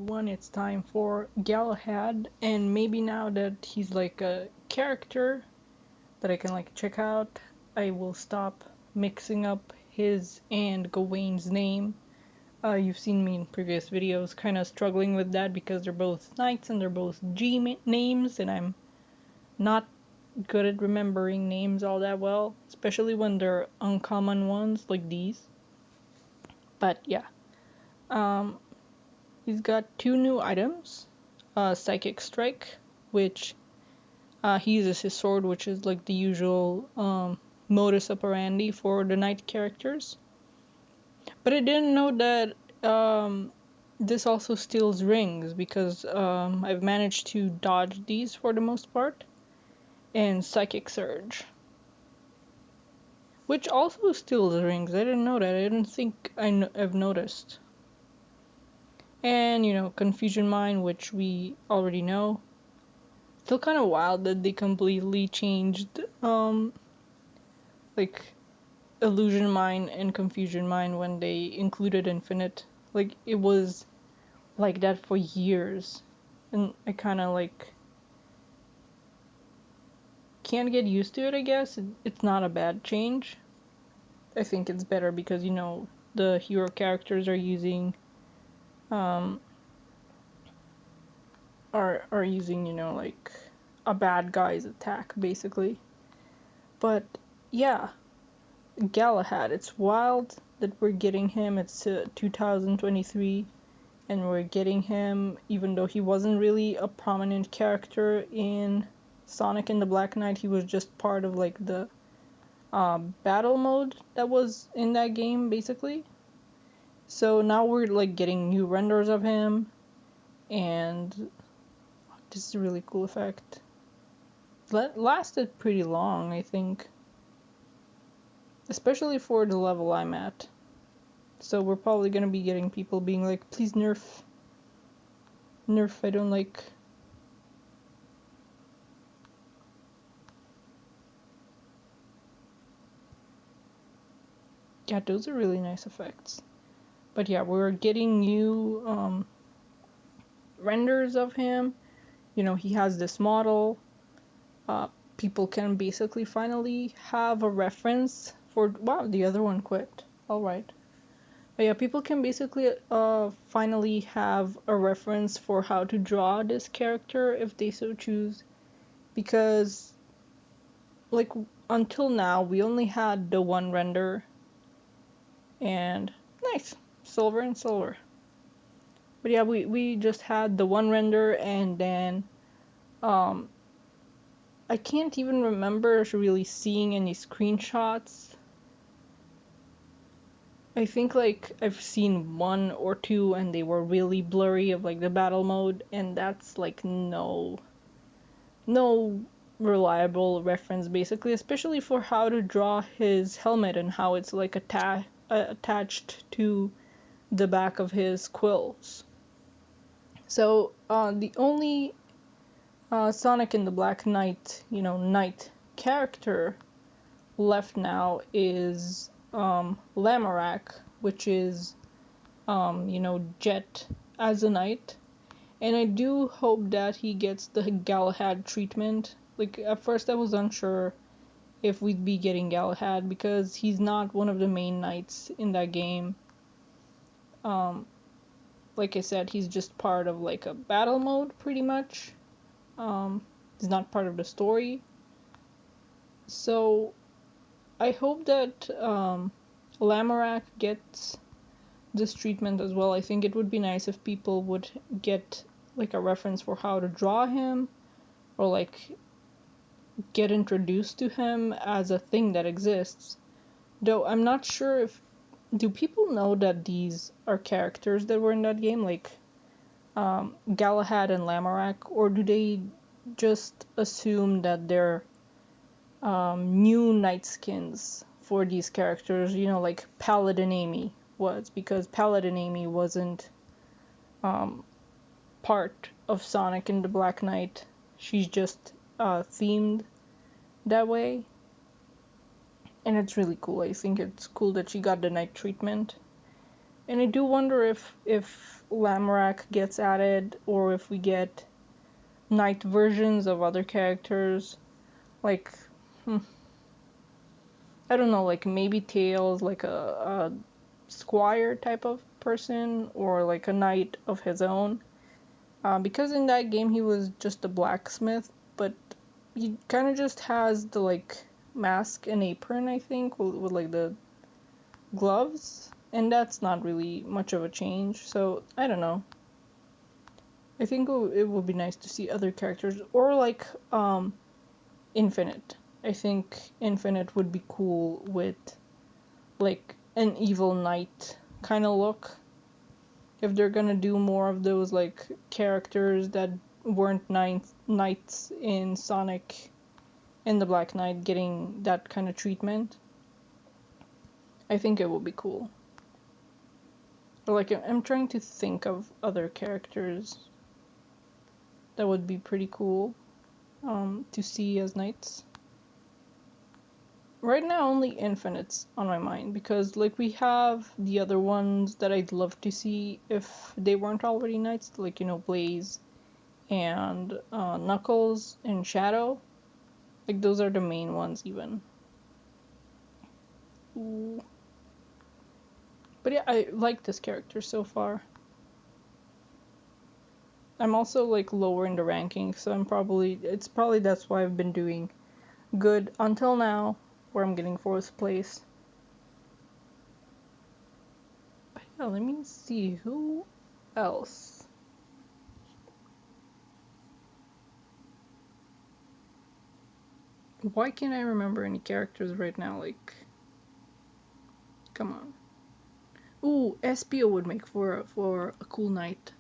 everyone, it's time for Galahad, and maybe now that he's like a character that I can like check out, I will stop mixing up his and Gawain's name. You've seen me in previous videos kind of struggling with that because they're both knights and they're both G names, and I'm not good at remembering names all that well, especially when they're uncommon ones like these. But yeah. He's got two new items. Psychic Strike, which he uses his sword, which is like the usual modus operandi for the knight characters. But I didn't know that this also steals rings, because I've managed to dodge these for the most part. And Psychic Surge, which also steals rings. I didn't know that. I didn't think I've noticed. And, Confusion Mind, which we already know. Still kind of wild that they completely changed, like, Illusion Mind and Confusion Mind when they included Infinite. Like, it was like that for years. And I kind of, like, can't get used to it, I guess. It's not a bad change. I think it's better because, the hero characters are using, are using, like a bad guy's attack basically. But yeah, Galahad, it's wild that we're getting him. It's 2023 and we're getting him even though he wasn't really a prominent character in Sonic and the Black Knight. He was just part of like the battle mode that was in that game basically. So now we're like getting new renders of him, and this is a really cool effect. Lasted pretty long, I think. Especially for the level I'm at. So we're probably gonna be getting people being like, please nerf. Nerf, I don't like. Yeah, those are really nice effects. But yeah, we're getting new renders of him. He has this model. People can basically finally have a reference for... Wow, the other one quit. Alright. But yeah, people can basically finally have a reference for how to draw this character if they so choose. Because, like, until now, we only had the one render. And, nice. Silver and silver. But yeah, we just had the one render, and then I can't even remember really seeing any screenshots. I think like I've seen one or two and they were really blurry of like the battle mode, and that's like no reliable reference basically, especially for how to draw his helmet and how it's like attached to the back of his quills. So the only Sonic and the Black Knight, knight character left now is Lamorak, which is, Jet as a knight. And I do hope that he gets the Galahad treatment. Like, at first I was unsure if we'd be getting Galahad because he's not one of the main knights in that game. Like I said, he's just part of like a battle mode pretty much. He's not part of the story. So I hope that Lamorak gets this treatment as well. I think it would be nice if people would get like a reference for how to draw him, or like get introduced to him as a thing that exists. Though I'm not sure if... do people know that these are characters that were in that game, like Galahad and Lamorak, or do they just assume that they're new knight skins for these characters, like Paladin Amy was, because Paladin Amy wasn't part of Sonic and the Black Knight. She's just themed that way. And it's really cool. I think it's cool that she got the knight treatment. And I do wonder if Lamorak gets added, or if we get knight versions of other characters. Like, I don't know, like maybe Tails, like a squire type of person, or like a knight of his own. Because in that game he was just a blacksmith, but he kind of just has the like mask and apron, I think, with like the gloves, and that's not really much of a change. So I don't know. I think it would be nice to see other characters, or like Infinite. I think Infinite would be cool with like an evil knight kind of look. If they're gonna do more of those like characters that weren't knights in Sonic and the Black Knight getting that kind of treatment, I think it would be cool. But like I'm trying to think of other characters that would be pretty cool to see as knights. Right now only Infinite's on my mind, because like we have the other ones that I'd love to see if they weren't already knights, like, you know, Blaze and Knuckles and Shadow. Like those are the main ones even. Ooh. But yeah, I like this character so far. I'm also like lower in the ranking, so it's probably that's why I've been doing good until now, where I'm getting 4th place. But yeah, let me see who else. Why can't I remember any characters right now? Like, come on. Ooh, Espio would make for a cool knight.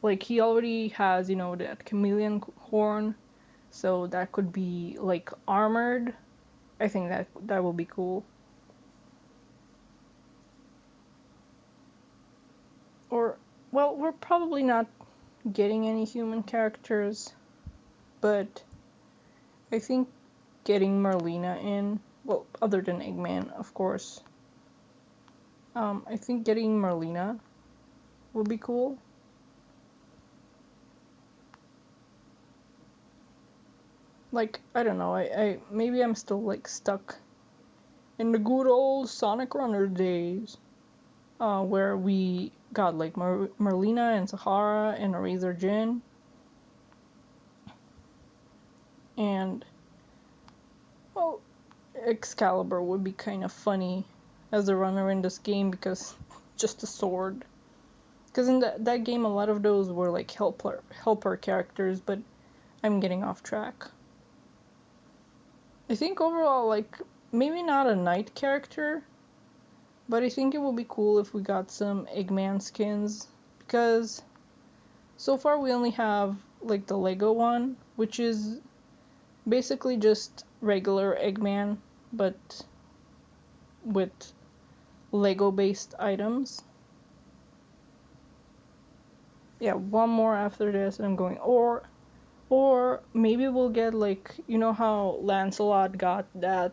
Like he already has, you know, that chameleon horn, so that could be like armored. I think that will be cool. Or, well, we're probably not getting any human characters, but I think getting Merlina in, well, other than Eggman, of course. I think getting Merlina would be cool. Like, I don't know, I maybe I'm still like stuck in the good old Sonic Runner days, where we got like Merlina and Sahara and Eraser Jin, and well, Excalibur would be kind of funny as a runner in this game, because just a sword. Because in that game, a lot of those were like helper characters, but I'm getting off track. I think overall, like, maybe not a knight character, but I think it would be cool if we got some Eggman skins, because so far we only have like the Lego one, which is basically just regular Eggman, but with Lego based items. Yeah, one more after this and I'm going, or maybe we'll get like, you know how Lancelot got that,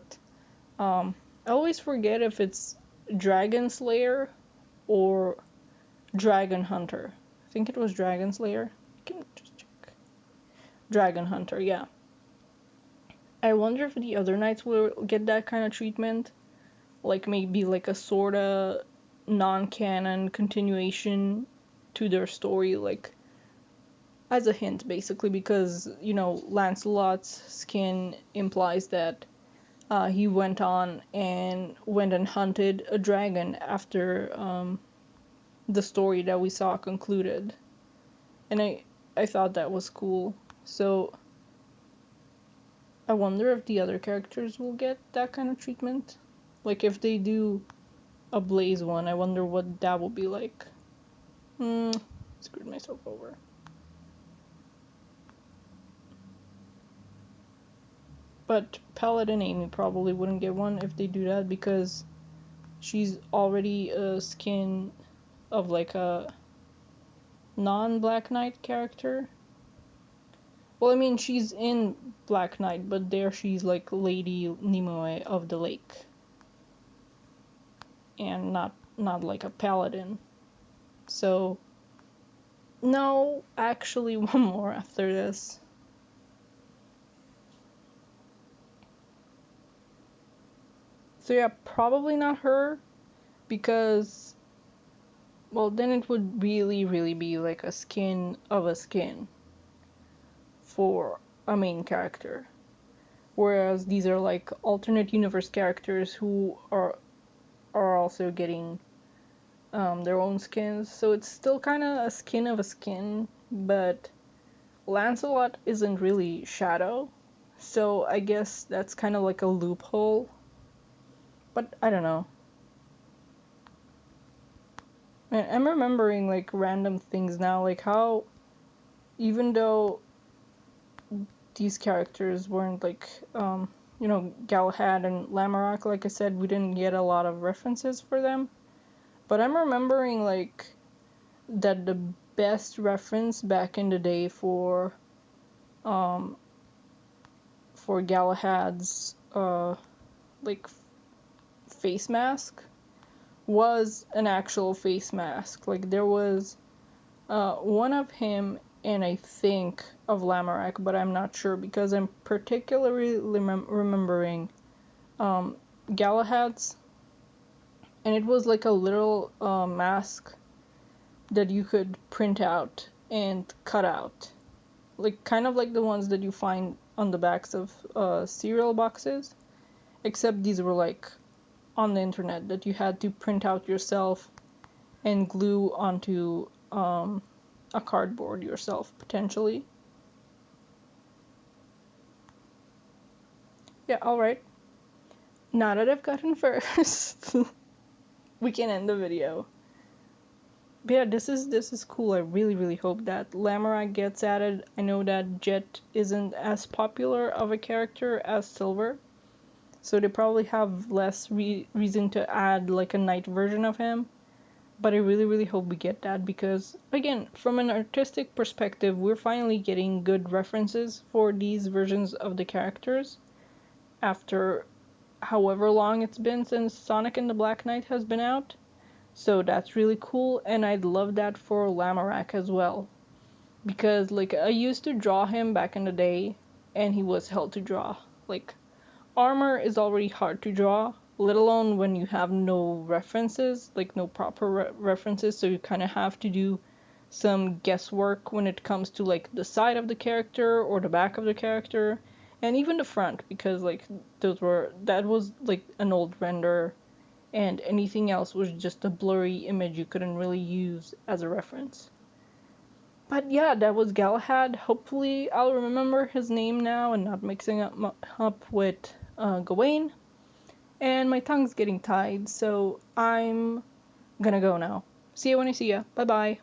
I always forget if it's Dragon Slayer or Dragon Hunter. I think it was Dragon Slayer. I can just check. Dragon Hunter, yeah. I wonder if the other knights will get that kind of treatment. Like maybe like a sorta non-canon continuation to their story, like as a hint basically, because, you know, Lancelot's skin implies that he went and hunted a dragon after the story that we saw concluded, and I thought that was cool. So I wonder if the other characters will get that kind of treatment. Like if they do a Blaze one, I wonder what that will be like. Screwed myself over. But Paladin Amy probably wouldn't get one if they do that, because she's already a skin of like a non-Black Knight character. Well, I mean, she's in Black Knight, but there she's like Lady Nimue of the Lake. and not like a paladin. So no, actually one more after this. So yeah, probably not her, because well, then it would really be like a skin of a skin for a main character. Whereas these are like alternate universe characters who are also getting their own skins. So it's still kind of a skin of a skin, but Lancelot isn't really Shadow. So I guess that's kind of like a loophole. But I don't know. I'm remembering like random things now, like how even though these characters weren't like Galahad and Lamorak, like I said, we didn't get a lot of references for them. But I'm remembering like that the best reference back in the day um for Galahad's like face mask was an actual face mask. Like there was one of him and I think of Lamorak, but I'm not sure because I'm particularly remembering Galahad's, and it was like a little mask that you could print out and cut out, like kind of like the ones that you find on the backs of cereal boxes, except these were like on the internet that you had to print out yourself and glue onto a cardboard yourself, potentially. Yeah, alright. Now that I've gotten first, we can end the video. But yeah, this is cool. I really hope that Lamorak gets added. I know that Jet isn't as popular of a character as Silver, so they probably have less reason to add like a knight version of him. But I really hope we get that, because again, from an artistic perspective, we're finally getting good references for these versions of the characters after however long it's been since Sonic and the Black Knight has been out. So that's really cool, and I'd love that for Lamorak as well. Because like I used to draw him back in the day and he was hell to draw. Like armor is already hard to draw, let alone when you have no references, like no proper references, so you kind of have to do some guesswork when it comes to like the side of the character or the back of the character, and even the front, because like that was like an old render, and anything else was just a blurry image you couldn't really use as a reference. But yeah, that was Galahad. Hopefully I'll remember his name now and not mixing up with Gawain. And my tongue's getting tied, so I'm gonna go now. See you when I see ya. Bye bye.